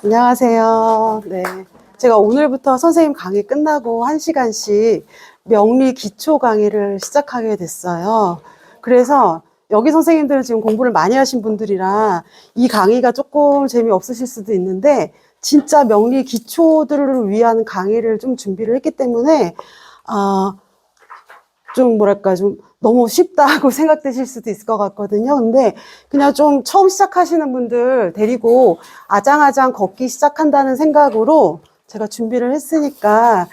안녕하세요. 네. 제가 오늘부터 선생님 강의 끝나고 1시간씩 명리 기초 강의를 시작하게 됐어요. 그래서 여기 선생님들은 지금 공부를 많이 하신 분들이라 이 강의가 조금 재미없으실 수도 있는데 진짜 명리 기초들을 위한 강의를 좀 준비를 했기 때문에 좀 뭐랄까 좀 너무 쉽다고 생각되실 수도 있을 것 같거든요. 근데 그냥 좀 처음 시작하시는 분들 데리고 아장아장 걷기 시작한다는 생각으로 제가 준비를 했으니까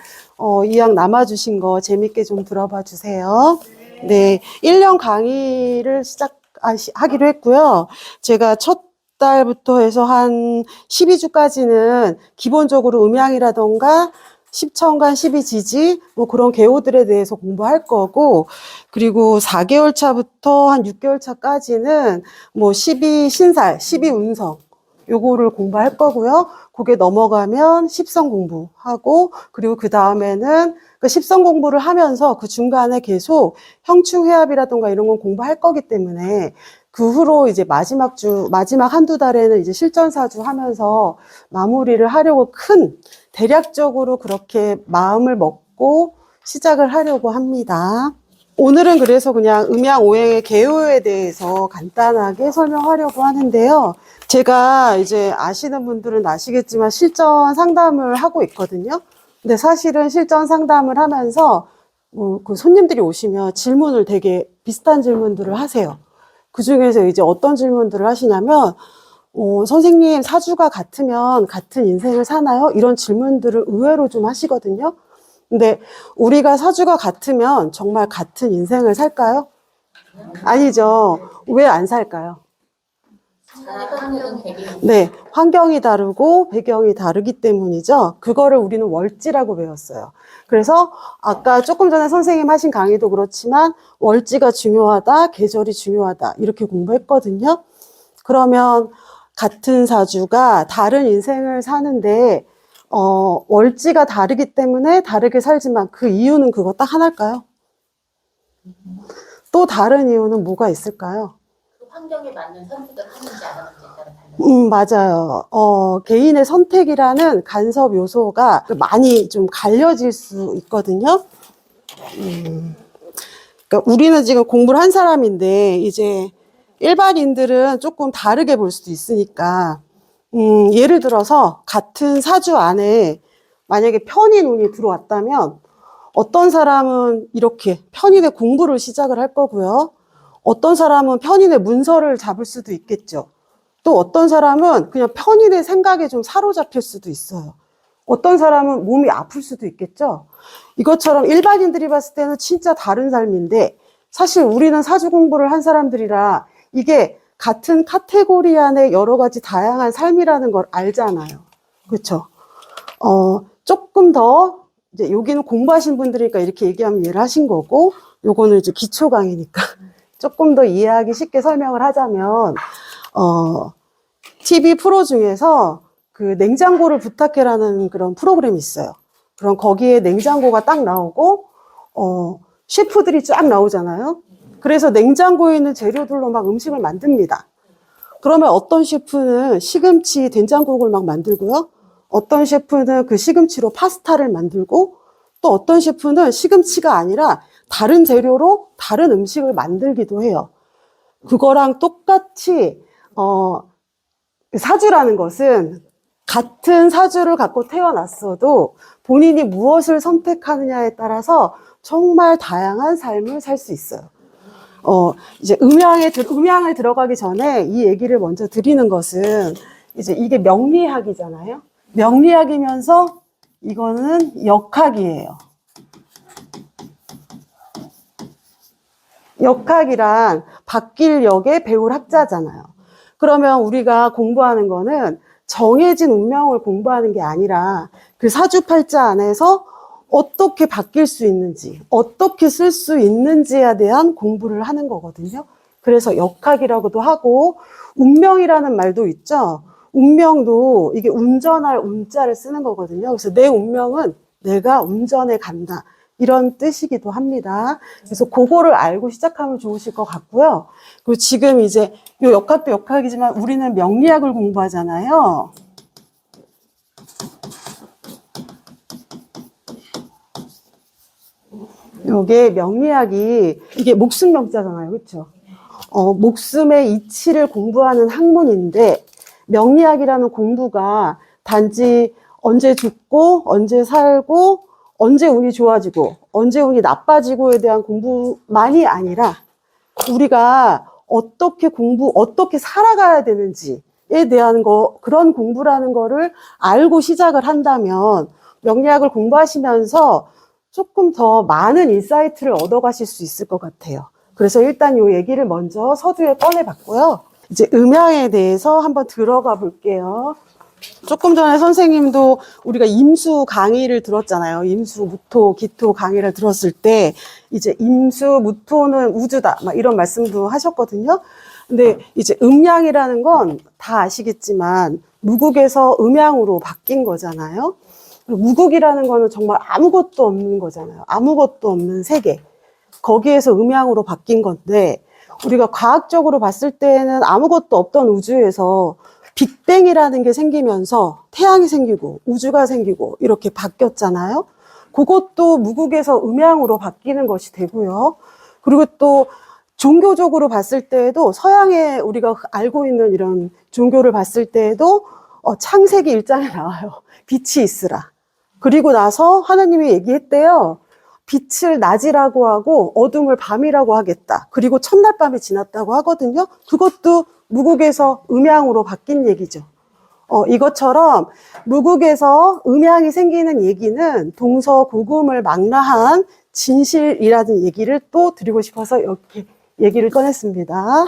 이왕 남아주신 거 재밌게 좀 들어봐 주세요. 네, 1년 강의를 시작하기로 했고요. 제가 첫 달부터 해서 한 12주까지는 기본적으로 음양이라던가 10천간, 12지지, 뭐 그런 개요들에 대해서 공부할 거고, 그리고 4개월 차부터 한 6개월 차까지는 뭐 12신살, 12운성, 요거를 공부할 거고요. 그게 넘어가면 10성 공부하고, 그리고 그 다음에는 그 10성 공부를 하면서 그 중간에 계속 형충회합이라던가 이런 건 공부할 거기 때문에 그 후로 이제 마지막 한두 달에는 이제 실전사주 하면서 마무리를 하려고 대략적으로 그렇게 마음을 먹고 시작을 하려고 합니다. 오늘은 그래서 그냥 음양오행의 개요에 대해서 간단하게 설명하려고 하는데요. 제가 이제 아시는 분들은 아시겠지만 실전 상담을 하고 있거든요. 근데 사실은 실전 상담을 하면서 그 손님들이 오시면 질문을 되게 비슷한 질문들을 하세요. 그 중에서 이제 어떤 질문들을 하시냐면 선생님 사주가 같으면 같은 인생을 사나요? 이런 질문들을 의외로 좀 하시거든요. 근데 우리가 사주가 같으면 정말 같은 인생을 살까요? 아니죠. 왜 안 살까요? 네, 환경이 다르고 배경이 다르기 때문이죠. 그거를 우리는 월지라고 배웠어요. 그래서 아까 조금 전에 선생님 하신 강의도 그렇지만 월지가 중요하다, 계절이 중요하다 이렇게 공부했거든요. 그러면 같은 사주가 다른 인생을 사는데 월지가 다르기 때문에 다르게 살지만 그 이유는 그거 딱 하나일까요? 또 다른 이유는 뭐가 있을까요? 그 환경에 맞는 선택을 하는지 안 하는지에 따라 달라요. 맞아요. 개인의 선택이라는 간섭 요소가 많이 좀 갈려질 수 있거든요. 그러니까 우리는 지금 공부를 한 사람인데 이제 일반인들은 조금 다르게 볼 수도 있으니까 예를 들어서 같은 사주 안에 만약에 편인 운이 들어왔다면 어떤 사람은 이렇게 편인의 공부를 시작을 할 거고요. 어떤 사람은 편인의 문서를 잡을 수도 있겠죠. 또 어떤 사람은 그냥 편인의 생각에 좀 사로잡힐 수도 있어요. 어떤 사람은 몸이 아플 수도 있겠죠. 이것처럼 일반인들이 봤을 때는 진짜 다른 삶인데 사실 우리는 사주 공부를 한 사람들이라 이게 같은 카테고리 안에 여러 가지 다양한 삶이라는 걸 알잖아요. 그렇죠? 조금 더 이제 여기는 공부하신 분들이니까 이렇게 얘기하면 이해를 하신 거고 요거는 이제 기초 강의니까 조금 더 이해하기 쉽게 설명을 하자면 TV 프로 중에서 그 냉장고를 부탁해라는 그런 프로그램이 있어요. 그럼 거기에 냉장고가 딱 나오고 셰프들이 쫙 나오잖아요. 그래서 냉장고에 있는 재료들로 막 음식을 만듭니다. 그러면 어떤 셰프는 시금치 된장국을 막 만들고요. 어떤 셰프는 그 시금치로 파스타를 만들고 또 어떤 셰프는 시금치가 아니라 다른 재료로 다른 음식을 만들기도 해요. 그거랑 똑같이 사주라는 것은 같은 사주를 갖고 태어났어도 본인이 무엇을 선택하느냐에 따라서 정말 다양한 삶을 살 수 있어요. 이제 음양을 들어가기 전에 이 얘기를 먼저 드리는 것은 이제 이게 명리학이잖아요. 명리학이면서 이거는 역학이에요. 역학이란 바뀔 역에 배울 학자잖아요. 그러면 우리가 공부하는 거는 정해진 운명을 공부하는 게 아니라 그 사주팔자 안에서 어떻게 바뀔 수 있는지, 어떻게 쓸 수 있는지에 대한 공부를 하는 거거든요. 그래서 역학이라고도 하고 운명이라는 말도 있죠. 운명도 이게 운전할 운자를 쓰는 거거든요. 그래서 내 운명은 내가 운전해 간다. 이런 뜻이기도 합니다. 그래서 그거를 알고 시작하면 좋으실 것 같고요. 그리고 지금 이제 요 역학도 역학이지만 우리는 명리학을 공부하잖아요. 요게 명리학이 이게 목숨 명자잖아요. 그렇죠? 목숨의 이치를 공부하는 학문인데 명리학이라는 공부가 단지 언제 죽고 언제 살고 언제 운이 좋아지고 언제 운이 나빠지고에 대한 공부만이 아니라 우리가 어떻게 살아가야 되는지에 대한 그런 공부라는 거를 알고 시작을 한다면 명리학을 공부하시면서 조금 더 많은 인사이트를 얻어가실 수 있을 것 같아요. 그래서 일단 이 얘기를 먼저 서두에 꺼내봤고요. 이제 음양에 대해서 한번 들어가 볼게요. 조금 전에 선생님도 우리가 임수 강의를 들었잖아요. 임수, 무토, 기토 강의를 들었을 때 이제 임수, 무토는 우주다 막 이런 말씀도 하셨거든요. 근데 이제 음양이라는 건 다 아시겠지만 무국에서 음양으로 바뀐 거잖아요. 무국이라는 거는 정말 아무것도 없는 거잖아요. 아무것도 없는 세계. 거기에서 음양으로 바뀐 건데 우리가 과학적으로 봤을 때는 아무것도 없던 우주에서 빅뱅이라는 게 생기면서 태양이 생기고 우주가 생기고 이렇게 바뀌었잖아요. 그것도 무국에서 음양으로 바뀌는 것이 되고요. 그리고 또 종교적으로 봤을 때에도 서양에 우리가 알고 있는 이런 종교를 봤을 때에도 창세기 1장에 나와요. 빛이 있으라. 그리고 나서 하나님이 얘기했대요. 빛을 낮이라고 하고 어둠을 밤이라고 하겠다. 그리고 첫날 밤이 지났다고 하거든요. 그것도 무국에서 음양으로 바뀐 얘기죠. 이것처럼 무국에서 음양이 생기는 얘기는 동서고금을 망라한 진실이라는 얘기를 또 드리고 싶어서 이렇게 얘기를 꺼냈습니다.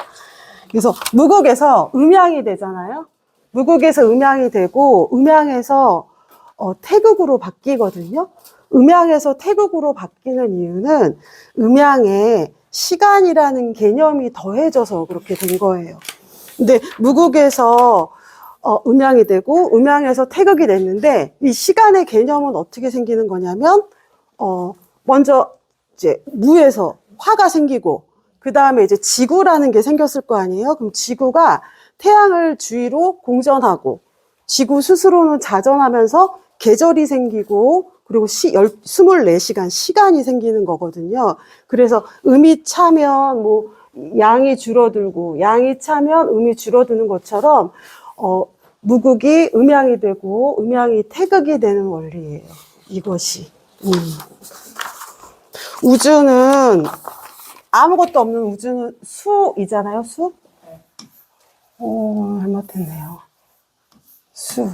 그래서 무국에서 음양이 되잖아요. 무국에서 음양이 되고 음양에서 태극으로 바뀌거든요. 음양에서 태극으로 바뀌는 이유는 음양에 시간이라는 개념이 더해져서 그렇게 된 거예요. 근데 무국에서 음양이 되고 음양에서 태극이 됐는데 이 시간의 개념은 어떻게 생기는 거냐면 먼저 이제 무에서 화가 생기고 그 다음에 이제 지구라는 게 생겼을 거 아니에요. 그럼 지구가 태양을 주위로 공전하고 지구 스스로는 자전하면서 계절이 생기고 그리고 24시간 시간이 생기는 거거든요. 그래서 음이 차면 뭐 양이 줄어들고 양이 차면 음이 줄어드는 것처럼 무국이 음양이 되고 음양이 태극이 되는 원리예요. 이것이. 우주는 아무것도 없는 우주는 수이잖아요. 수? 잘못했네요. 수.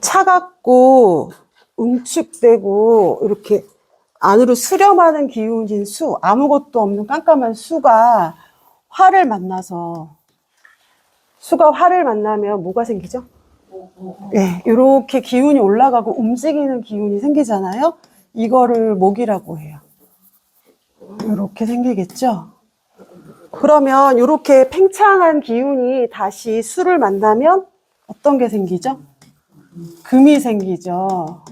차갑고 응축되고 이렇게 안으로 수렴하는 기운인 수, 아무것도 없는 깜깜한 수가 화를 만나면 뭐가 생기죠? 네, 이렇게 기운이 올라가고 움직이는 기운이 생기잖아요. 이거를 목이라고 해요. 이렇게 생기겠죠? 그러면 이렇게 팽창한 기운이 다시 수를 만나면 어떤 게 생기죠? 금이 생기죠.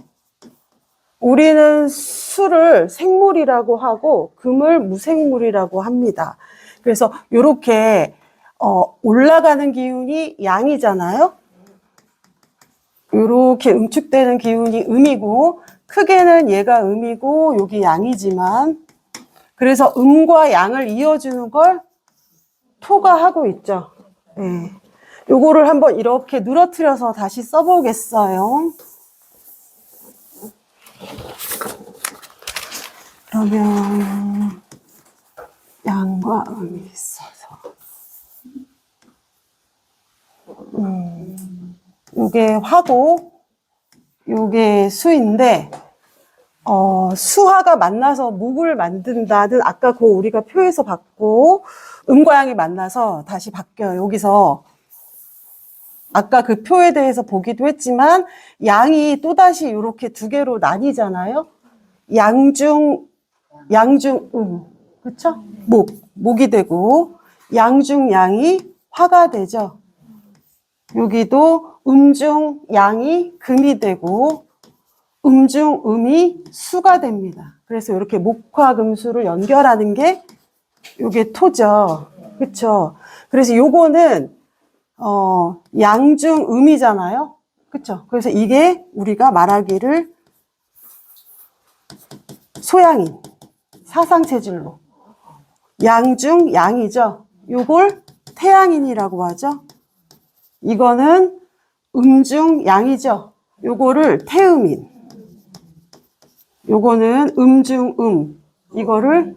우리는 수를 생물이라고 하고 금을 무생물이라고 합니다. 그래서 이렇게 올라가는 기운이 양이잖아요. 이렇게 응축되는 기운이 음이고 크게는 얘가 음이고 여기 양이지만 그래서 음과 양을 이어주는 걸 토가 하고 있죠. 네. 요거를 한번 이렇게 늘어뜨려서 다시 써보겠어요. 그러면 양과 음이 있어서 요게 화고 요게 수인데 수화가 만나서 목을 만든다는 아까 그 우리가 표에서 봤고 음과 양이 만나서 다시 바뀌어요. 여기서 아까 그 표에 대해서 보기도 했지만 양이 또다시 이렇게 두 개로 나뉘잖아요. 양중 그렇죠? 목이 되고 양중 양이 화가 되죠. 여기도 음중 양이 금이 되고 중, 음이 수가 됩니다. 그래서 이렇게 목화, 금수를 연결하는 게 요게 토죠. 그쵸? 그래서 요거는, 양중, 음이잖아요. 그쵸? 그래서 이게 우리가 말하기를 소양인, 사상체질로. 양중, 양이죠. 요걸 태양인이라고 하죠. 이거는 음중, 양이죠. 요거를 태음인. 요거는 음중, 이거를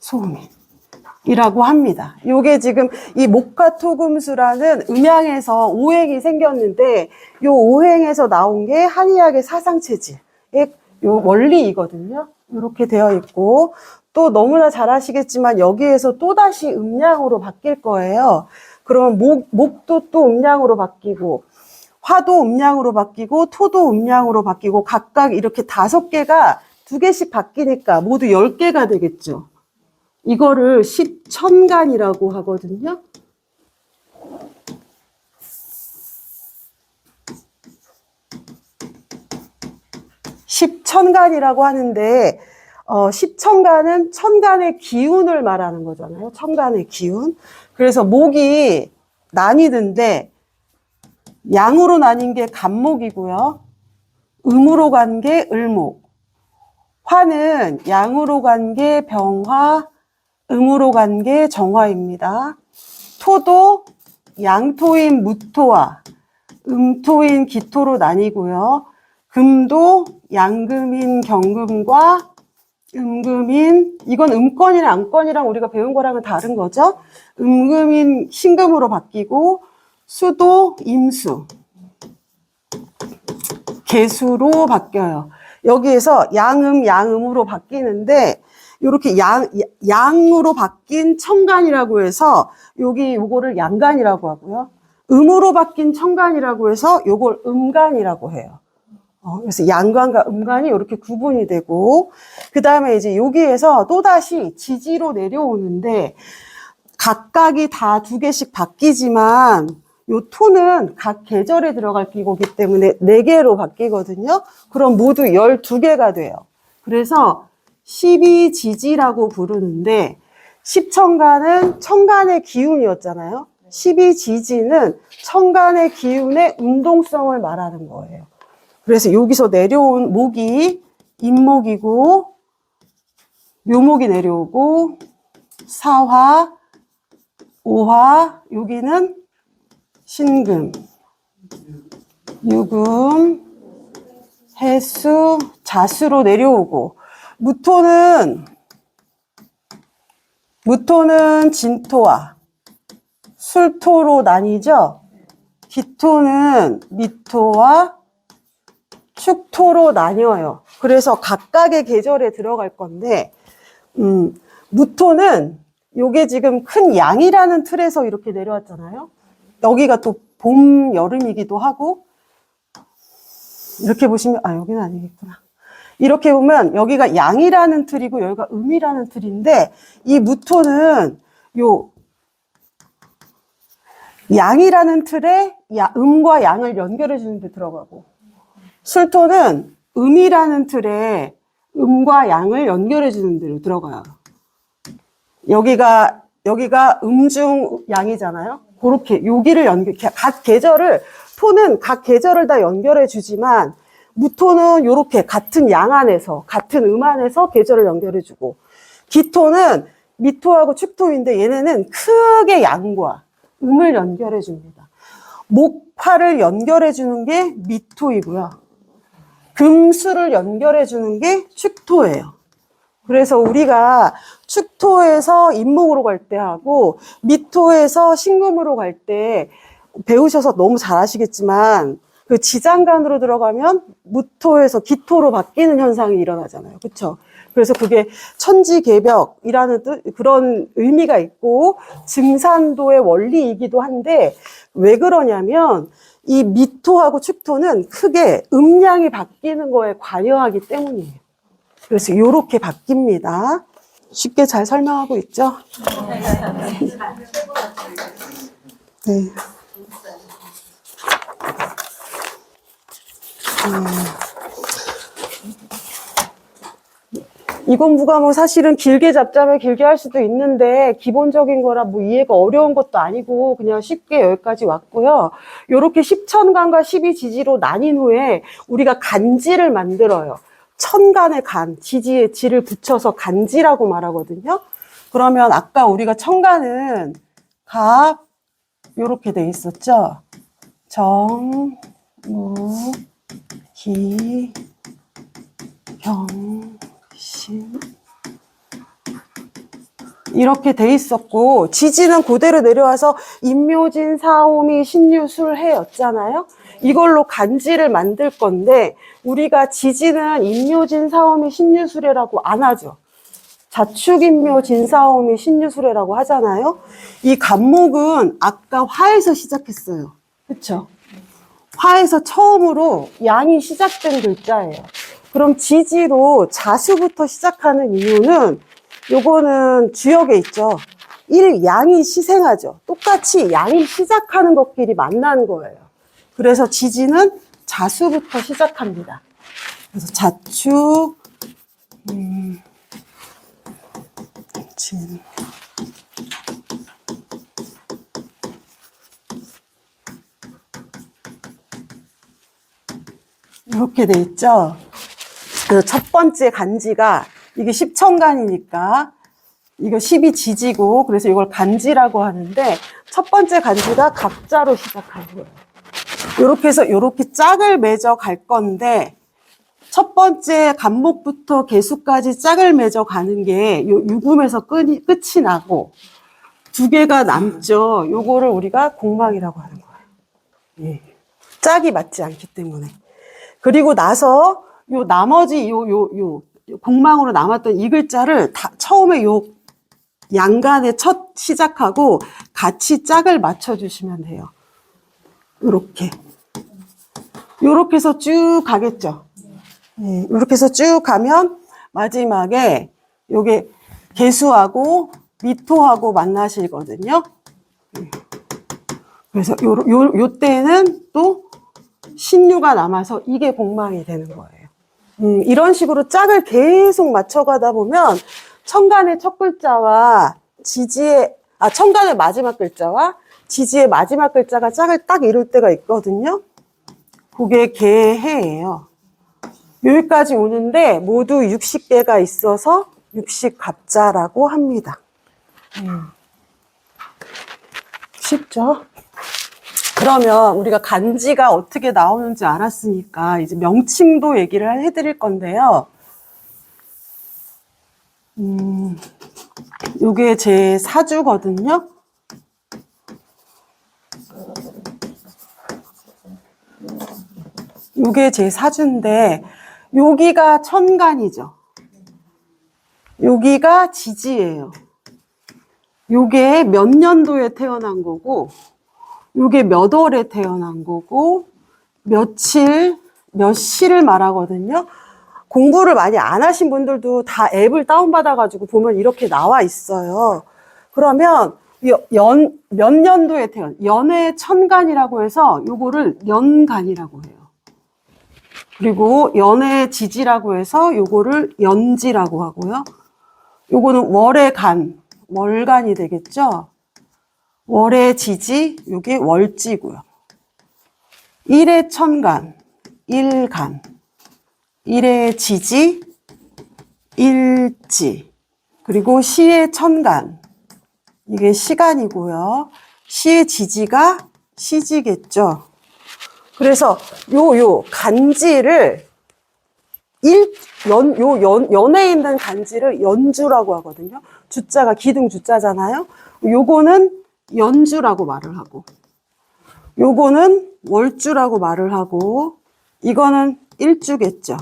소음인이라고 합니다. 요게 지금 이 목화토금수라는 음양에서 오행이 생겼는데 요 오행에서 나온 게 한의학의 사상체질의 요 원리이거든요. 이렇게 되어 있고 또 너무나 잘 아시겠지만 여기에서 또다시 음양으로 바뀔 거예요. 그러면 목도 또 음양으로 바뀌고 화도 음양으로 바뀌고 토도 음양으로 바뀌고 각각 이렇게 5개가 2개씩 바뀌니까 모두 10개가 되겠죠. 이거를 십천간이라고 하거든요. 십천간이라고 하는데 십천간은 천간의 기운을 말하는 거잖아요. 천간의 기운. 그래서 목이 나뉘는데 양으로 나뉜 게 간목이고요. 음으로 간 게 을목. 화는 양으로 간 게 병화, 음으로 간 게 정화입니다. 토도 양토인 무토와 음토인 기토로 나뉘고요. 금도 양금인 경금과 음금인, 이건 음권이랑 암권이랑 우리가 배운 거랑은 다른 거죠. 음금인 신금으로 바뀌고 수도 임수, 개수로 바뀌어요. 여기에서 양음으로 바뀌는데 이렇게 양으로 바뀐 천간이라고 해서 요거를 양간이라고 하고요. 음으로 바뀐 천간이라고 해서 요걸 음간이라고 해요. 그래서 양간과 음간이 이렇게 구분이 되고 그 다음에 이제 여기에서 또다시 지지로 내려오는데 각각이 다 2개씩 바뀌지만 요 토는 각 계절에 들어갈 기호기 때문에 4개로 바뀌거든요. 그럼 모두 12개가 돼요. 그래서 12지지라고 부르는데 십천간은 천간의 기운이었잖아요. 12지지는 천간의 기운의 운동성을 말하는 거예요. 그래서 여기서 내려온 목이 임목이고 묘목이 내려오고 사화, 오화, 여기는 신금, 유금, 해수, 자수로 내려오고 무토는 진토와 술토로 나뉘죠. 기토는 미토와 축토로 나뉘어요. 그래서 각각의 계절에 들어갈 건데 무토는 요게 지금 큰 양이라는 틀에서 이렇게 내려왔잖아요. 여기가 또 봄, 여름이기도 하고 이렇게 보시면 여기는 아니겠구나. 이렇게 보면 여기가 양이라는 틀이고 여기가 음이라는 틀인데 이 무토는 요 양이라는 틀에 음과 양을 연결해 주는 데 들어가고 술토는 음이라는 틀에 음과 양을 연결해 주는 데로 들어가요. 여기가 음중 양이잖아요. 그렇게 여기를 각 계절을 토는 각 계절을 다 연결해 주지만 무토는 요렇게 같은 양 안에서 같은 음 안에서 계절을 연결해 주고 기토는 미토하고 축토인데 얘네는 크게 양과 음을 연결해 줍니다. 목화를 연결해 주는 게 미토이고요. 금수를 연결해 주는 게 축토예요. 그래서 우리가 축토에서 임목으로 갈 때 하고 미토에서 신금으로 갈 때 배우셔서 너무 잘 아시겠지만 그 지장간으로 들어가면 무토에서 기토로 바뀌는 현상이 일어나잖아요. 그렇죠? 그래서 그게 천지개벽이라는 그런 의미가 있고 증산도의 원리이기도 한데 왜 그러냐면 이 미토하고 축토는 크게 음양이 바뀌는 거에 관여하기 때문이에요. 그래서 이렇게 바뀝니다. 쉽게 잘 설명하고 있죠? 네. 이 공부가 뭐 사실은 길게 잡자면 길게 할 수도 있는데 기본적인 거라 뭐 이해가 어려운 것도 아니고 그냥 쉽게 여기까지 왔고요. 요렇게 10천간과 12지지로 나뉜 후에 우리가 간지를 만들어요. 천간의 간, 지지에 지를 붙여서 간지라고 말하거든요. 그러면 아까 우리가 천간은 갑 요렇게 돼 있었죠. 정, 무, 기, 병, 신 이렇게 돼 있었고 지지는 그대로 내려와서 임묘진, 사오미, 신유술, 해였잖아요. 이걸로 간지를 만들 건데 우리가 지지는 임묘진, 사오미, 신유술해라고 안 하죠. 자축인묘, 진사오미, 신유술해라고 하잖아요. 이 간목은 아까 화에서 시작했어요. 그렇죠? 화에서 처음으로 양이 시작된 글자예요. 그럼 지지로 자수부터 시작하는 이유는 요거는 주역에 있죠. 양이 시생하죠. 똑같이 양이 시작하는 것끼리 만나는 거예요. 그래서 지지는 자수부터 시작합니다. 그래서 자축, 진. 이렇게 돼 있죠. 그래서 첫 번째 간지가 이게 10천간이니까 이거 12지지고 그래서 이걸 간지라고 하는데 첫 번째 간지가 갑자로 시작하는 거예요. 이렇게 해서 이렇게 짝을 맺어 갈 건데 첫 번째 간목부터 개수까지 짝을 맺어 가는 게 요 유금에서 끝이 나고 두 개가 남죠. 요거를 우리가 공망이라고 하는 거예요. 예. 짝이 맞지 않기 때문에. 그리고 나서 요 나머지 요 공망으로 남았던 이 글자를 다 처음에 요 양간에 첫 시작하고 같이 짝을 맞춰주시면 돼요. 요렇게. 요렇게 해서 쭉 가겠죠. 네, 이렇게 해서 쭉 가면 마지막에 요게 개수하고 미토하고 만나시거든요. 그래서 요 때는 또 신유가 남아서 이게 공망이 되는 거예요. 이런 식으로 짝을 계속 맞춰가다 보면 천간의 첫 글자와 천간의 마지막 글자와 지지의 마지막 글자가 짝을 딱 이룰 때가 있거든요. 그게 개해예요. 여기까지 오는데 모두 60개가 있어서 60갑자라고 합니다. 쉽죠? 그러면 우리가 간지가 어떻게 나오는지 알았으니까 이제 명칭도 얘기를 해드릴 건데요. 요게 제 사주거든요. 요게 제 사주인데 여기가 천간이죠. 여기가 지지예요. 요게 몇 년도에 태어난 거고 요게 몇 월에 태어난 거고 며칠, 몇 시를 말하거든요. 공부를 많이 안 하신 분들도 다 앱을 다운받아가지고 보면 이렇게 나와 있어요. 그러면 몇 년도에 연의 천간이라고 해서 요거를 연간이라고 해요. 그리고 연의 지지라고 해서 요거를 연지라고 하고요. 요거는 월의 간, 월간이 되겠죠. 월의 지지, 요게 월지고요. 일의 천간, 일간, 일의 지지, 일지, 그리고 시의 천간, 이게 시간이고요. 시의 지지가 시지겠죠. 그래서 요 간지를 연에 있는 간지를 연주라고 하거든요. 주자가 기둥 주자잖아요. 요거는 연주라고 말을 하고, 요거는 월주라고 말을 하고, 이거는 일주겠죠.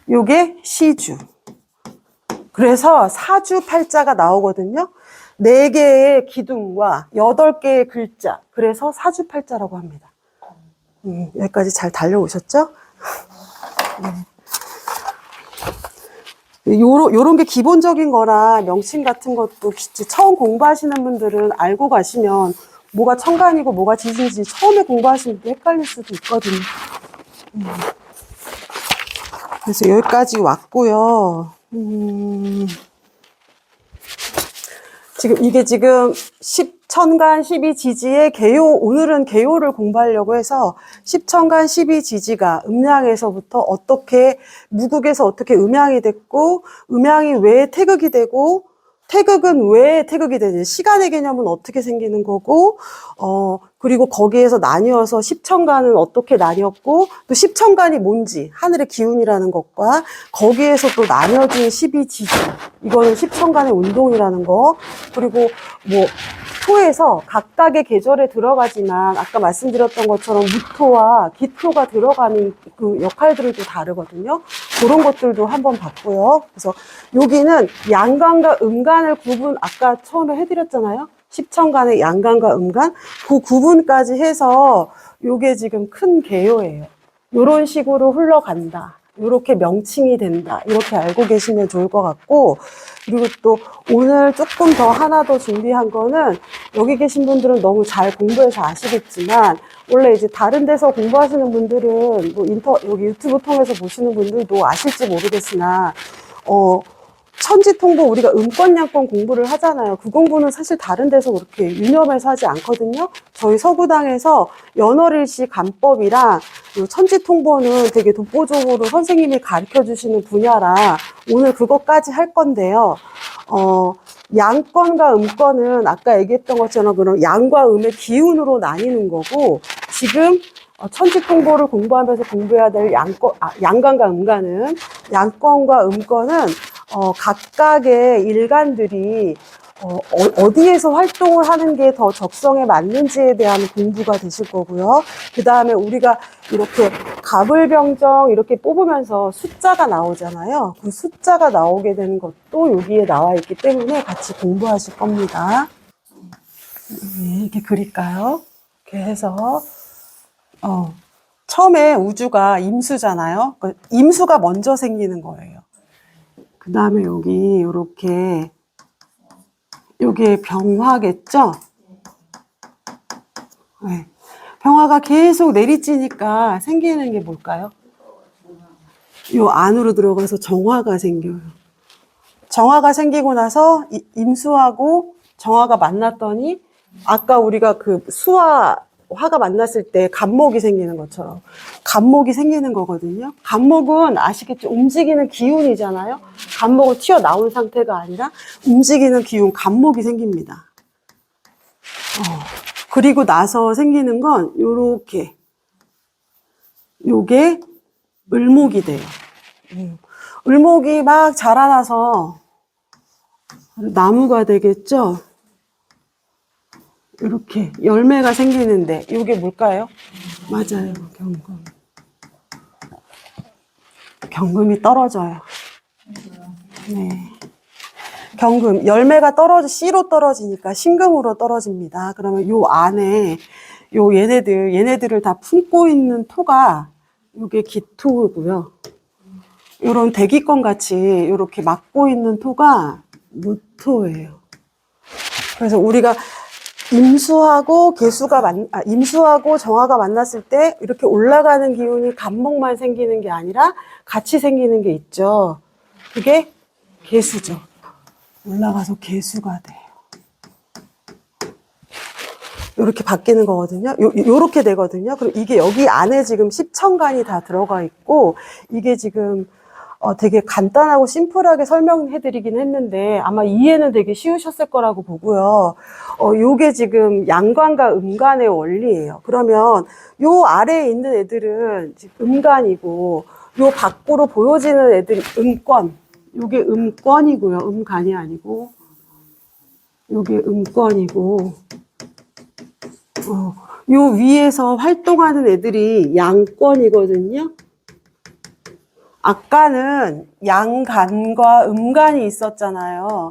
요게 시주. 그래서 사주팔자가 나오거든요. 4개의 기둥과 8개의 글자. 그래서 사주팔자라고 합니다. 여기까지 잘 달려오셨죠? 요런 게 기본적인 거라 명칭 같은 것도 처음 공부하시는 분들은 알고 가시면 뭐가 천간이고 뭐가 지지인지 처음에 공부하시면 헷갈릴 수도 있거든요. 그래서 여기까지 왔고요. 이게 지금 10천간 12지지의 개요, 오늘은 개요를 공부하려고 해서 10천간 12지지가 음양에서부터 어떻게, 무극에서 어떻게 음양이 됐고, 음양이 왜 태극이 되고, 태극은 왜 태극이 되지? 시간의 개념은 어떻게 생기는 거고, 그리고 거기에서 나뉘어서 10천간은 어떻게 나뉘었고, 또 10천간이 뭔지, 하늘의 기운이라는 것과, 거기에서 또 나뉘어진 12지지. 이거는 10천간의 운동이라는 거. 그리고 토에서 각각의 계절에 들어가지만, 아까 말씀드렸던 것처럼 무토와 기토가 들어가는 그 역할들이 또 다르거든요. 그런 것들도 한번 봤고요. 그래서 여기는 양간과 음간을 아까 처음에 해드렸잖아요. 10천간의 양간과 음간, 그 구분까지 해서 요게 지금 큰 개요예요. 요런 식으로 흘러간다. 요렇게 명칭이 된다. 이렇게 알고 계시면 좋을 것 같고, 그리고 또 오늘 조금 더 하나 더 준비한 거는, 여기 계신 분들은 너무 잘 공부해서 아시겠지만, 원래 이제 다른 데서 공부하시는 분들은 여기 유튜브 통해서 보시는 분들도 아실지 모르겠으나, 천지통보 우리가 음권, 양권 공부를 하잖아요. 그 공부는 사실 다른 데서 그렇게 유념해서 하지 않거든요. 저희 서구당에서 연월일시 간법이랑 천지통보는 되게 독보적으로 선생님이 가르쳐 주시는 분야라 오늘 그것까지 할 건데요. 양권과 음권은 아까 얘기했던 것처럼 그런 양과 음의 기운으로 나뉘는 거고, 지금 천지통보를 공부하면서 공부해야 될 양간과 음간은, 양권과 음권은 각각의 일간들이 어디에서 활동을 하는 게 더 적성에 맞는지에 대한 공부가 되실 거고요. 그 다음에 우리가 이렇게 갑을병정 이렇게 뽑으면서 숫자가 나오잖아요. 그 숫자가 나오게 되는 것도 여기에 나와 있기 때문에 같이 공부하실 겁니다. 이렇게 그릴까요? 이렇게 해서 처음에 우주가 임수잖아요. 임수가 먼저 생기는 거예요. 그 다음에 여기 요렇게 요게 병화겠죠? 네. 병화가 계속 내리찌니까 생기는 게 뭘까요? 요 안으로 들어가서 정화가 생겨요. 정화가 생기고 나서 임수하고 정화가 만났더니 아까 우리가 그 수와 화가 만났을 때 간목이 생기는 것처럼 간목이 생기는 거거든요. 간목은 아시겠죠? 움직이는 기운이잖아요. 간목은 튀어나온 상태가 아니라 움직이는 기운, 간목이 생깁니다. 그리고 나서 생기는 건 요렇게 요게 을목이 돼요. 을목이 막 자라나서 나무가 되겠죠? 이렇게 열매가 생기는데 이게 뭘까요? 맞아요. 경금. 경금이 떨어져요. 네. 경금 열매가 씨로 떨어지니까 신금으로 떨어집니다. 그러면 요 안에 얘네들을 다 품고 있는 토가 요게 기토고요. 요런 대기권 같이 요렇게 막고 있는 토가 무토예요. 그래서 우리가 임수하고 임수하고 정화가 만났을 때 이렇게 올라가는 기운이 간목만 생기는 게 아니라 같이 생기는 게 있죠. 그게 개수죠. 올라가서 개수가 돼요. 요렇게 바뀌는 거거든요. 요렇게 되거든요. 그럼 이게 여기 안에 지금 10천간이 다 들어가 있고, 이게 지금 되게 간단하고 심플하게 설명해 드리긴 했는데 아마 이해는 되게 쉬우셨을 거라고 보고요. 요게 지금 양간과 음간의 원리예요. 그러면 요 아래에 있는 애들은 음간이고, 요 밖으로 보여지는 애들이 음권. 요게 음권이고요. 음간이 아니고. 요게 음권이고. 요 위에서 활동하는 애들이 양권이거든요. 아까는 양간과 음간이 있었잖아요.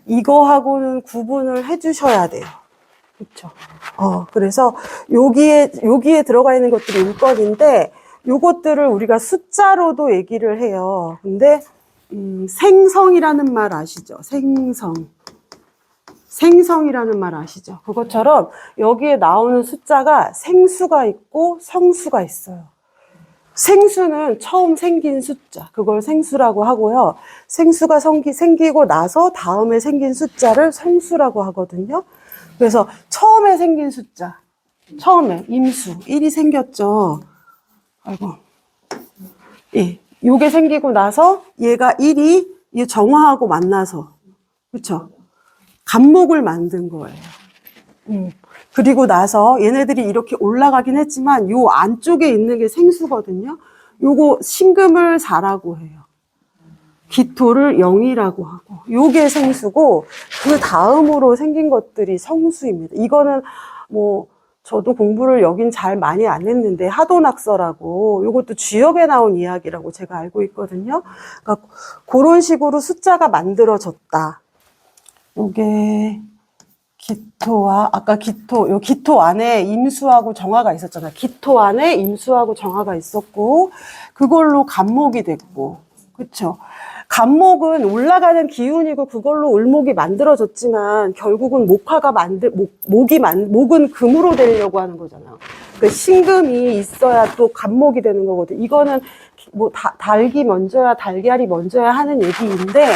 이거하고는 구분을 해주셔야 돼요. 그렇죠? 그래서 여기에 들어가 있는 것들이 음권인데, 요것들을 우리가 숫자로도 얘기를 해요. 근데 생성이라는 말 아시죠? 생성이라는 말 아시죠? 그것처럼 여기에 나오는 숫자가 생수가 있고 성수가 있어요. 생수는 처음 생긴 숫자, 그걸 생수라고 하고요. 생수가 생기고 나서 다음에 생긴 숫자를 성수라고 하거든요. 그래서 처음에 생긴 숫자, 처음에 임수 1이 생겼죠. 아이고, 예, 요게 생기고 나서 얘가 1이 얘 정화하고 만나서, 그렇죠? 간목을 만든 거예요. 그리고 나서 얘네들이 이렇게 올라가긴 했지만 요 안쪽에 있는 게 생수거든요. 요거 신금을 4라고 해요. 기토를 0이라고 하고, 요게 생수고 그 다음으로 생긴 것들이 성수입니다. 이거는 뭐 저도 공부를 여긴 잘 많이 안 했는데 하도낙서라고, 요것도 주역에 나온 이야기라고 제가 알고 있거든요. 그러니까 그런 식으로 숫자가 만들어졌다. 요게 기토와, 아까 기토, 요 기토 안에 임수하고 정화가 있었잖아요. 기토 안에 임수하고 정화가 있었고, 그걸로 간목이 됐고, 그쵸? 간목은 올라가는 기운이고, 그걸로 을목이 만들어졌지만, 결국은 목화가 목은 금으로 되려고 하는 거잖아요. 그 신금이 있어야 또 간목이 되는 거거든. 이거는 뭐 닭이 먼저야, 달걀이 먼저야 하는 얘기인데,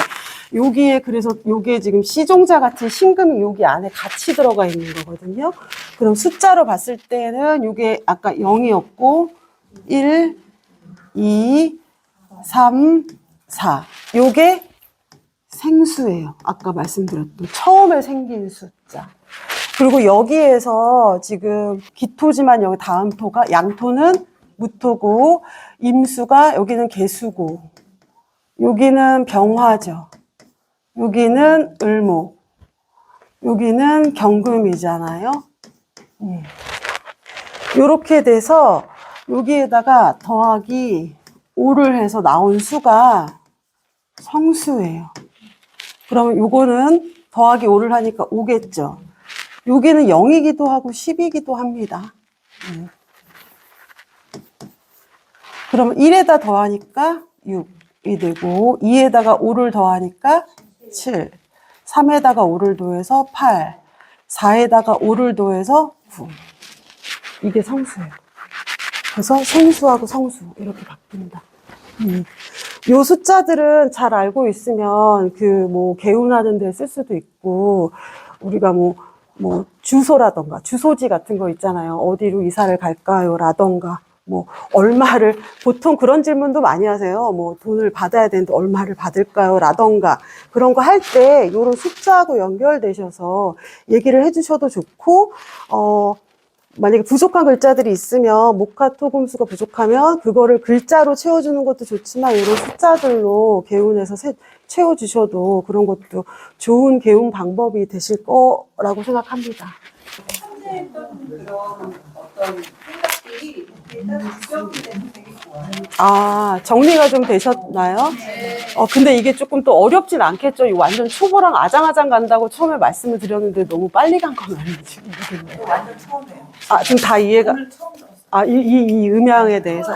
여기에 그래서 요게 지금 시종자 같은 신금이 여기 안에 같이 들어가 있는 거거든요. 그럼 숫자로 봤을 때는 요게 아까 0이었고 1, 2, 3, 4. 요게 생수예요. 아까 말씀드렸던 처음에 생긴 숫자. 그리고 여기에서 지금 기토지만 여기 다음 토가, 양토는 무토고, 임수가 여기는 개수고, 여기는 병화죠. 여기는 을목, 여기는 경금이잖아요. 이렇게 돼서 여기에다가 더하기 5를 해서 나온 수가 성수예요. 그러면 요거는 더하기 5를 하니까 5겠죠. 여기는 0이기도 하고 10이기도 합니다. 그러면 1에다 더하니까 6이 되고, 2에다가 5를 더하니까 7, 3에다가 5를 더해서 8, 4에다가 5를 더해서 9. 이게 성수예요. 그래서 생수하고 성수 이렇게 바뀝니다. 요 숫자들은 잘 알고 있으면 그 뭐 개운하는 데 쓸 수도 있고, 우리가 뭐 주소라던가 주소지 같은 거 있잖아요. 어디로 이사를 갈까요? 라던가 뭐 얼마를, 보통 그런 질문도 많이 하세요. 뭐 돈을 받아야 되는데 얼마를 받을까요? 라던가 그런 거 할 때 요런 숫자하고 연결되셔서 얘기를 해주셔도 좋고, 만약에 부족한 글자들이 있으면 목화토금수가 부족하면 그거를 글자로 채워주는 것도 좋지만 이런 숫자들로 개운해서 채워주셔도 그런 것도 좋은 개운 방법이 되실 거라고 생각합니다. 참여했던 그런 어떤 생각들이 일단 지정이 되면 되게 좋아요. 아, 정리가 좀 되셨나요? 근데 이게 조금 또 어렵진 않겠죠? 이거 완전 초보랑 아장아장 간다고 처음에 말씀을 드렸는데 너무 빨리 간 건 아닌지 모르겠네요. 완전 처음이에요. 아, 지금 다 이해가, 오늘 처음 들었어요. 아, 이 음향에 대해서.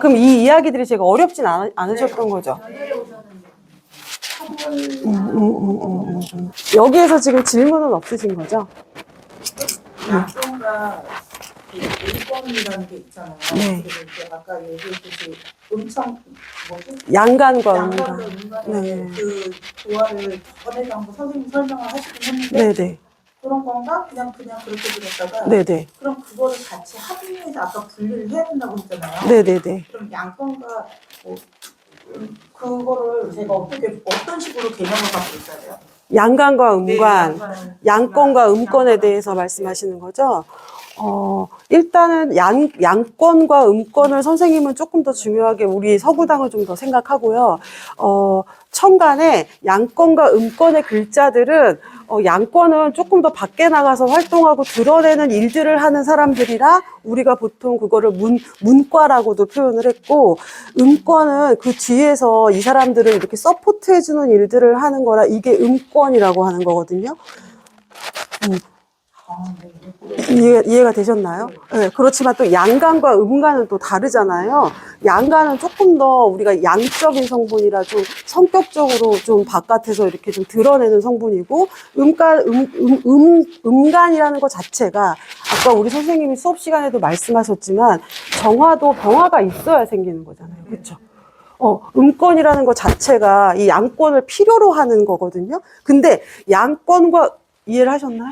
그럼 이 이야기들이 제가 어렵진 않으셨던 거죠? 여기에서 지금 질문은 없으신 거죠? 약성과 일권이라는 게 있잖아요. 네. 그리고 이제 아까 얘기했듯이 음청 뭐지? 양간과 양관과 음간. 음간의 네. 그 조화를 전에도 한번 선생님 설명을 하시긴 했는데 네네. 그런 건가? 그냥 그렇게 들었다가 네네. 그럼 그거를 같이 합의해서 아까 분리를 해야 된다고 했잖아요. 네네네. 그럼 양권과 뭐 그거를 제가 어떤 식으로 개념을 갖고 있어야 돼요? 양간과 네, 음간, 양권과 음권에 대해서 말씀하시는 거죠? 일단은 양권과 음권을 선생님은 조금 더 중요하게 우리 서구당을 좀 더 생각하고요. 천간에 양권과 음권의 글자들은 양권은 조금 더 밖에 나가서 활동하고 드러내는 일들을 하는 사람들이라 우리가 보통 그거를 문과라고도 표현을 했고, 음권은 그 뒤에서 이 사람들을 이렇게 서포트해주는 일들을 하는 거라 이게 음권이라고 하는 거거든요. 이해가 되셨나요? 네, 그렇지만 또 양간과 음간은 또 다르잖아요. 양간은 조금 더 우리가 양적인 성분이라 좀 성격적으로 좀 바깥에서 이렇게 좀 드러내는 성분이고, 음간이라는 것 자체가 아까 우리 선생님이 수업 시간에도 말씀하셨지만 정화도 병화가 있어야 생기는 거잖아요. 그렇죠? 음권이라는 것 자체가 이 양권을 필요로 하는 거거든요. 근데 양권과 이해를 하셨나요?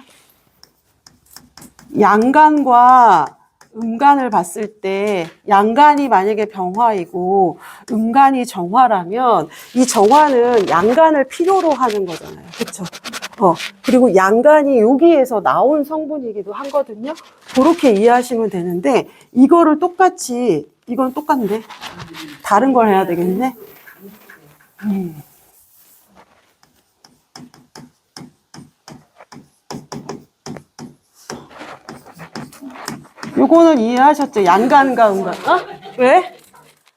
양간과 음간을 봤을 때 양간이 만약에 병화이고 음간이 정화라면 이 정화는 양간을 필요로 하는 거잖아요. 그렇죠? 그리고 양간이 여기에서 나온 성분이기도 하거든요. 그렇게 이해하시면 되는데 이거를 똑같이 이건 똑같네. 다른 걸 해야 되겠네. 요거는 이해하셨죠? 양간과 음간. 왜?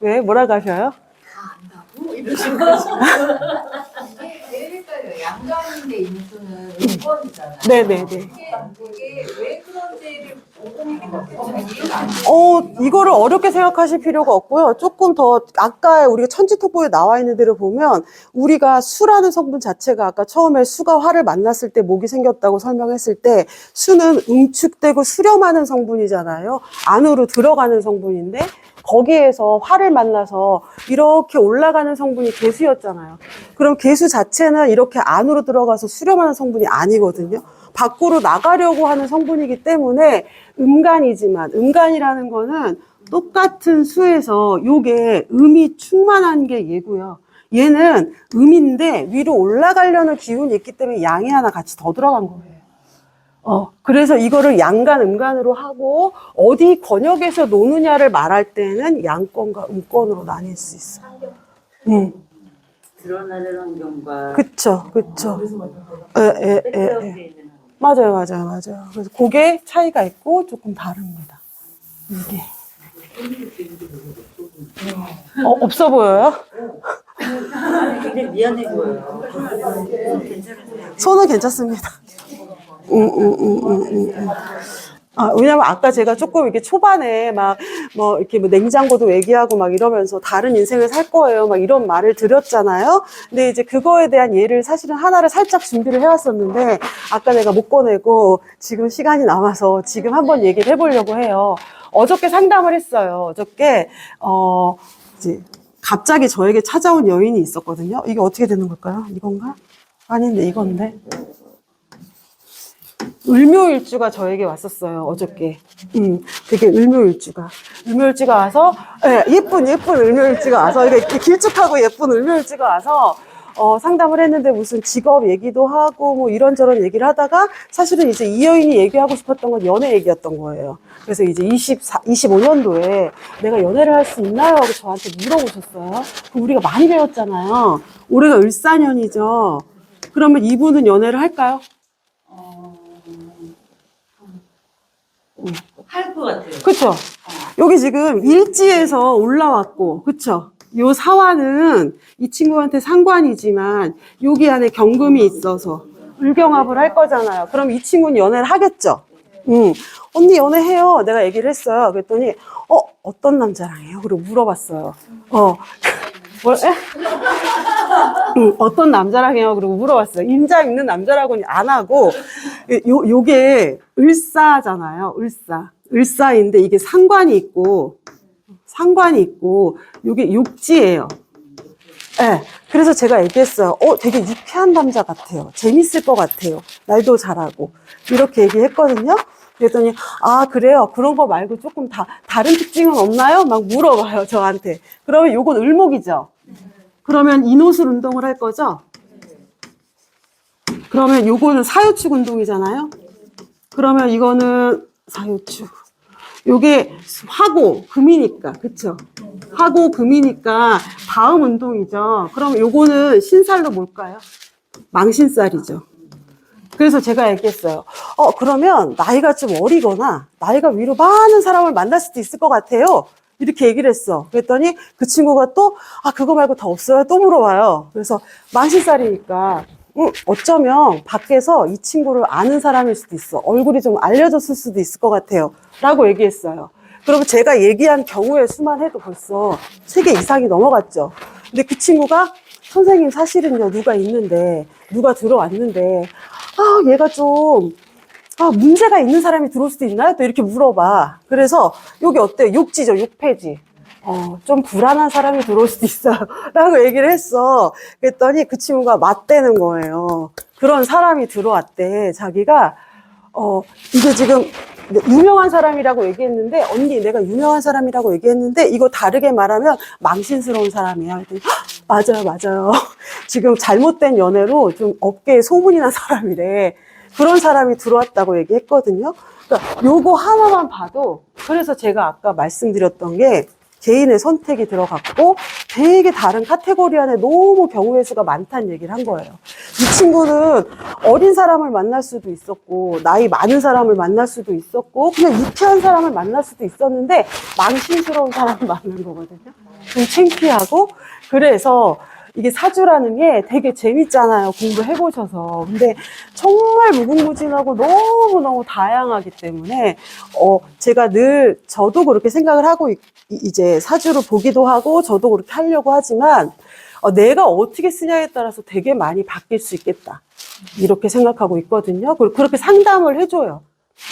왜? 뭐라고 하셔요? 다 안다고? 이러신 거죠. 이게 제일 헷갈려요. 양간인데 인수는 음권이잖아요. 네네네. 이게 왜 그런지를 곰곰이 생각해도 잘 이해가 안 돼요. 이거를 어렵게 생각하실 필요가 없고요. 조금 더, 아까 우리가 천지톡보에 나와 있는 대로 보면, 우리가 수라는 성분 자체가 아까 처음에 수가 화를 만났을 때 목이 생겼다고 설명했을 때, 수는 응축되고 수렴하는 성분이잖아요. 안으로 들어가는 성분인데, 거기에서 화를 만나서 이렇게 올라가는 성분이 개수였잖아요. 그럼 개수 자체는 이렇게 안으로 들어가서 수렴하는 성분이 아니거든요. 밖으로 나가려고 하는 성분이기 때문에 음간이지만 음간이라는 거는 똑같은 수에서 요게 음이 충만한 게 얘고요. 얘는 음인데 위로 올라가려는 기운이 있기 때문에 양이 하나 같이 더 들어간 거예요. 그래서 이거를 양간, 음간으로 하고 어디 권역에서 노느냐를 말할 때는 양권과 음권으로 나뉠 수 있어요. 드러나는 환경과 그쵸. 맞아요. 그래서 그게 차이가 있고 조금 다릅니다. 이게. 없어 보여요? 되게 미안해 보여요. 손은 괜찮습니다. 왜냐면 아까 제가 조금 이렇게 초반에 이렇게 냉장고도 얘기하고 막 이러면서 다른 인생을 살 거예요. 막 이런 말을 드렸잖아요. 근데 이제 그거에 대한 예를 사실은 하나를 살짝 준비를 해왔었는데 아까 내가 못 꺼내고 지금 시간이 남아서 지금 한번 얘기를 해보려고 해요. 어저께 상담을 했어요. 어저께, 이제 갑자기 저에게 찾아온 여인이 있었거든요. 이게 어떻게 되는 걸까요? 이건가? 아닌데, 이건데. 을묘일주가 저에게 왔었어요, 어저께. 되게 을묘일주가 와서, 예쁜 을묘일주가 와서, 이렇게 길쭉하고 예쁜 을묘일주가 와서, 상담을 했는데 무슨 직업 얘기도 하고, 뭐 이런저런 얘기를 하다가, 사실은 이제 이 여인이 얘기하고 싶었던 건 연애 얘기였던 거예요. 그래서 이제 25년도에 내가 연애를 할 수 있나요? 하고 저한테 물어보셨어요. 그럼 우리가 많이 배웠잖아요. 올해가 을사년이죠. 그러면 이분은 연애를 할까요? 할 것 같아요. 그쵸? 여기 지금 일지에서 올라왔고, 그쵸? 요 사화는 이 친구한테 상관이지만, 여기 안에 경금이 있어서 을경합을 할 거잖아요. 그럼 이 친구는 연애를 하겠죠? 언니 연애해요. 내가 얘기를 했어요. 그랬더니, 어떤 남자랑 해요? 그리고 물어봤어요. 어떤 남자랑 해요? 그리고 물어봤어요. 임자 있는 남자라고는 안 하고, 요게 을사잖아요. 을사인데 이게 상관이 있고, 요게 육지예요. 네. 그래서 제가 얘기했어요. 되게 유쾌한 남자 같아요. 재밌을 것 같아요. 말도 잘하고. 이렇게 얘기했거든요. 그랬더니, 그래요. 그런 거 말고 조금 다른 특징은 없나요? 막 물어봐요, 저한테. 그러면 요건 을목이죠. 그러면 인호술 운동을 할 거죠? 그러면 요거는 사유축 운동이잖아요? 그러면 이거는 사유축. 요게 화고, 금이니까, 그쵸? 화고, 금이니까 다음 운동이죠. 그럼 요거는 신살로 뭘까요? 망신살이죠. 그래서 제가 얘기했어요. 그러면 나이가 좀 어리거나 나이가 위로 많은 사람을 만날 수도 있을 것 같아요. 이렇게 얘기를 했어. 그랬더니 그 친구가 또, 그거 말고 더 없어요? 또 물어봐요. 그래서 망신살이니까 어쩌면 밖에서 이 친구를 아는 사람일 수도 있어. 얼굴이 좀 알려졌을 수도 있을 것 같아요. 라고 얘기했어요. 그러면 제가 얘기한 경우의 수만 해도 벌써 3개 이상이 넘어갔죠. 근데 그 친구가 선생님 사실은요, 누가 있는데, 누가 들어왔는데, 얘가 좀, 문제가 있는 사람이 들어올 수도 있나요? 또 이렇게 물어봐. 그래서 여기 어때요? 욕지죠, 욕폐지. 좀 불안한 사람이 들어올 수도 있어요. 라고 얘기를 했어. 그랬더니 그 친구가 맞대는 거예요. 그런 사람이 들어왔대. 자기가, 이게 지금 유명한 사람이라고 얘기했는데, 언니, 내가 유명한 사람이라고 얘기했는데, 이거 다르게 말하면 망신스러운 사람이야. 그랬더니, 맞아요. 지금 잘못된 연애로 좀 업계에 소문이 난 사람이래. 그런 사람이 들어왔다고 얘기했거든요. 그러니까 요거 하나만 봐도, 그래서 제가 아까 말씀드렸던 게, 개인의 선택이 들어갔고 되게 다른 카테고리 안에 너무 경우의 수가 많다는 얘기를 한 거예요. 이 친구는 어린 사람을 만날 수도 있었고 나이 많은 사람을 만날 수도 있었고 그냥 유쾌한 사람을 만날 수도 있었는데 망신스러운 사람을 만난 거거든요. 좀 창피하고 그래서 이게 사주라는 게 되게 재밌잖아요. 공부해보셔서. 근데 정말 무궁무진하고 너무너무 다양하기 때문에, 제가 늘, 저도 그렇게 생각을 하고, 이제 사주를 보기도 하고, 저도 그렇게 하려고 하지만, 내가 어떻게 쓰냐에 따라서 되게 많이 바뀔 수 있겠다. 이렇게 생각하고 있거든요. 그렇게 상담을 해줘요.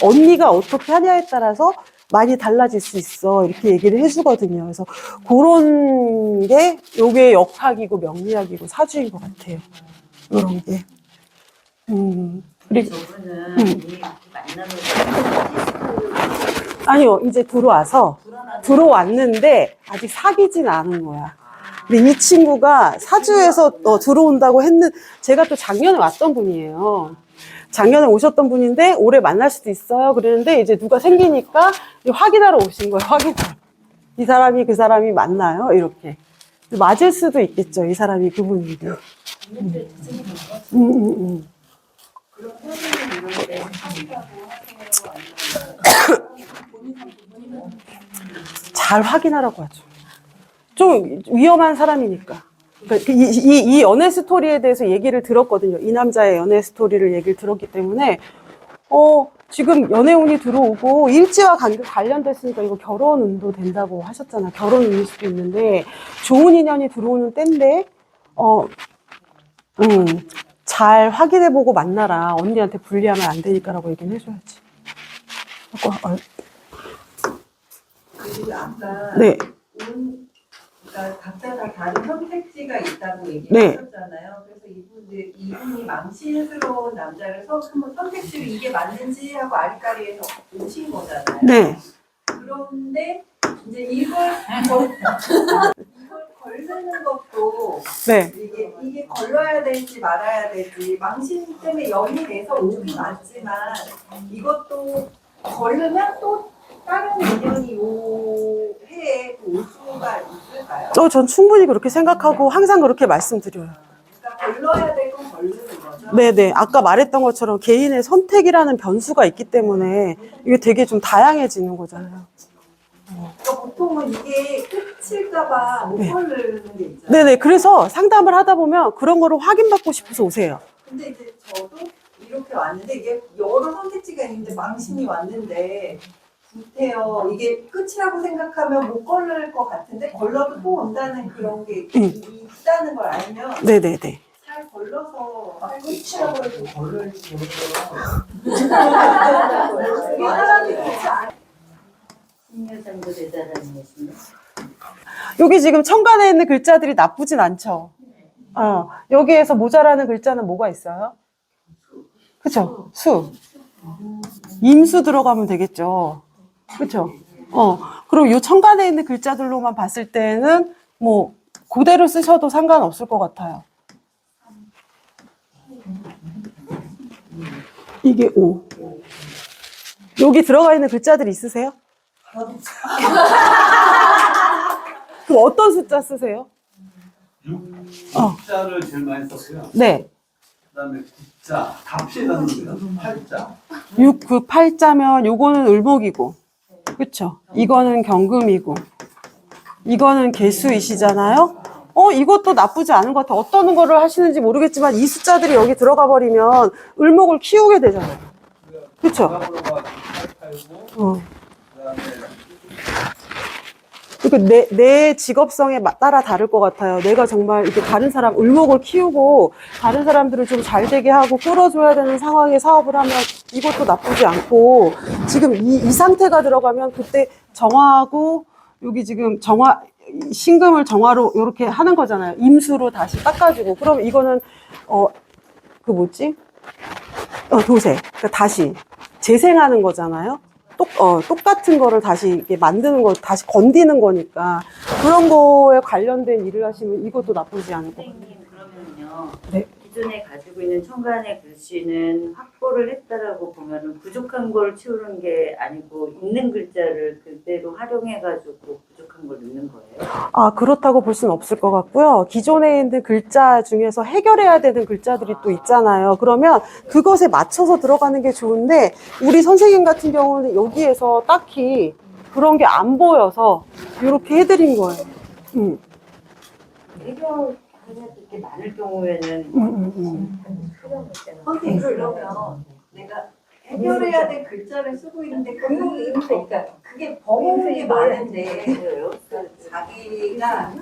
언니가 어떻게 하냐에 따라서 많이 달라질 수 있어. 이렇게 얘기를 해주거든요. 그래서 그런 게 요게 역학이고 명리학이고 사주인 것 같아요. 이런 게. 그리고 저분은 이미 만나면 아니요. 이제 들어왔는데 아직 사귀진 않은 거야. 근데 이 친구가 사주에서 들어온다고 제가 또 작년에 왔던 분이에요. 작년에 오셨던 분인데 올해 만날 수도 있어요. 그랬는데 이제 누가 생기니까 확인하러 오신 거예요. 확인하러. 이 사람이 그 사람이 맞나요? 이렇게. 맞을 수도 있겠죠. 이 사람이 그분인데. 그런 사진을 이럴 때 사귀라고 하세요? 아니면 잘 확인하라고 하죠. 좀 위험한 사람이니까. 그러니까 이 연애 스토리에 대해서 얘기를 들었거든요. 이 남자의 연애 스토리를 얘기를 들었기 때문에, 지금 연애운이 들어오고 일지와 관련됐으니까 이거 결혼운도 된다고 하셨잖아. 결혼운일 수도 있는데, 좋은 인연이 들어오는 때인데, 잘 확인해보고 만나라. 언니한테 불리하면 안 되니까라고 얘기는 해줘야지. 그리고 아까 네. 그러니까 각자 다 다른 선택지가 있다고 네. 얘기하셨잖아요. 그래서 이분이 망신스러운 남자를 한번 선택지를 이게 맞는지 하고 아리까리해서 오신 거잖아요. 네. 그런데 이제 이걸 걸르는 것도 네. 이게 걸러야 될지 말아야 될지 망신 때문에 연이 돼서 오긴 맞지만 이것도 걸르면 또 다른 인연이 요 해에 올 수가 있을까요? 전 충분히 그렇게 생각하고 항상 그렇게 말씀드려요. 그러니까 걸러야 될 건 걸르는 거죠. 네네. 아까 말했던 것처럼 개인의 선택이라는 변수가 있기 때문에 이게 되게 좀 다양해지는 거잖아요. 그러니까 보통은 이게 끝일까봐 못 네. 걸르는 게 있잖아요. 네네. 그래서 상담을 하다 보면 그런 거를 확인받고 싶어서 오세요. 근데 이제 저도 이렇게 왔는데 이게 여러 선택지가 있는데 망신이 왔는데 못해요. 이게 끝이라고 생각하면 못 걸릴 것 같은데 걸러도 또 온다는 그런 게 있다는 걸 알면 네네네. 잘 걸러서 끝이라고 해도 걸릴지 모르겠어요. 이게 사람이 그렇지 않아요. 10년 정도 되다는 것인데. 여기 지금 천간에 있는 글자들이 나쁘진 않죠? 여기에서 모자라는 글자는 뭐가 있어요? 그쵸? 수. 임수 들어가면 되겠죠. 그쵸? 그럼 요 천간에 있는 글자들로만 봤을 때는 뭐 그대로 쓰셔도 상관없을 것 같아요. 이게 5. 여기 들어가 있는 글자들 있으세요? 그럼 어떤 숫자 쓰세요? 6자를 제일 많이 썼고요. 네. 그다음에 9자, 갑시라는 거예요. 8자. 6, 9, 8자면 요거는 을목이고, 그쵸? 이거는 경금이고, 이거는 개수이시잖아요? 이것도 나쁘지 않은 것 같아. 어떤 거를 하시는지 모르겠지만 이 숫자들이 여기 들어가 버리면 을목을 키우게 되잖아요. 그쵸? 전화번호가 889, 어. 그다음에 그러니까 내 직업성에 따라 다를 것 같아요. 내가 정말 이렇게 다른 사람, 을목을 키우고 다른 사람들을 좀 잘 되게 하고 끌어줘야 되는 상황에 사업을 하면 이것도 나쁘지 않고, 지금 이 상태가 들어가면 그때 정화하고 여기 지금 신금을 정화로 이렇게 하는 거잖아요. 임수로 다시 깎아주고. 그럼 이거는 도세. 그러니까 다시 재생하는 거잖아요. 똑같은 거를 다시 이렇게 만드는 거, 다시 건디는 거니까. 그런 거에 관련된 일을 하시면 이것도 나쁘지 않을 것 같아요. 선생님 그러면요. 네. 기존에 가지고 있는 천간의 글씨는 확보를 했다라고 보면은 부족한 걸 채우는 게 아니고 있는 글자를 그대로 활용해가지고 부족한 걸 넣는 거예요. 그렇다고 볼 수는 없을 것 같고요. 기존에 있는 글자 중에서 해결해야 되는 글자들이 또 있잖아요. 그러면 그것에 맞춰서 들어가는 게 좋은데, 우리 선생님 같은 경우는 여기에서 딱히 그런 게 안 보여서 이렇게 해드린 거예요. 해결해야 될 게 많을 경우에는 선생님 그러면 내가 해결해야 될 글자를 쓰고 있는데 그러니까 그게 버거운 게 많은데 자기가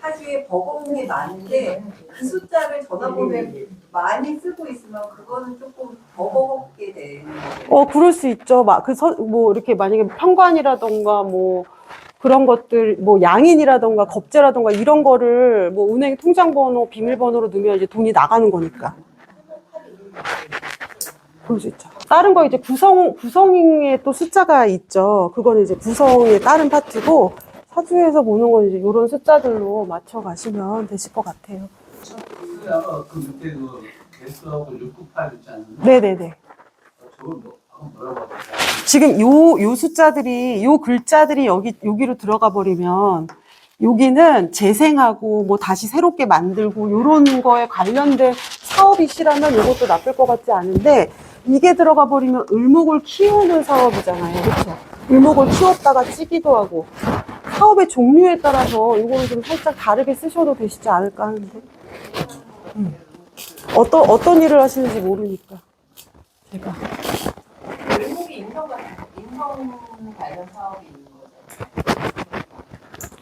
사주에 버거운 게 많은데 그 숫자를 전화번호에 많이 쓰고 있으면 그거는 조금 더 버겁게 되는 거예요. 그럴 수 있죠. 이렇게 만약에 편관이라던가 그런 것들, 양인이라던가 겁재라던가 이런 거를 은행 통장번호, 비밀번호로 넣으면 이제 돈이 나가는 거니까. 그럴 수 있죠. 다른 거 이제 구성에 또 숫자가 있죠. 그거는 이제 구성의 다른 파트고, 사주에서 보는 건 이제 이런 숫자들로 맞춰 가시면 되실 것 같아요. 아까 그 밑에 그 개수하고 698 있지 않습니까? 네네네. 저걸 뭐라고 하죠? 지금 요 숫자들이, 요 글자들이 여기로 들어가 버리면, 여기는 재생하고 다시 새롭게 만들고 요런 거에 관련된 사업이시라면 이것도 나쁠 것 같지 않은데, 이게 들어가 버리면 을목을 키우는 사업이잖아요. 그렇죠? 을목을 키웠다가 찌기도 하고, 사업의 종류에 따라서 이거는 좀 살짝 다르게 쓰셔도 되시지 않을까 하는데. 어떤 일을 하시는지 모르니까. 제가. 외국이 인성 관련 사업이 있는 거죠.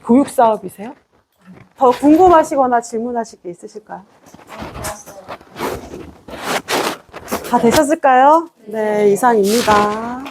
교육 사업이세요? 더 궁금하시거나 질문하실 게 있으실까요? 다 되셨을까요? 네, 이상입니다.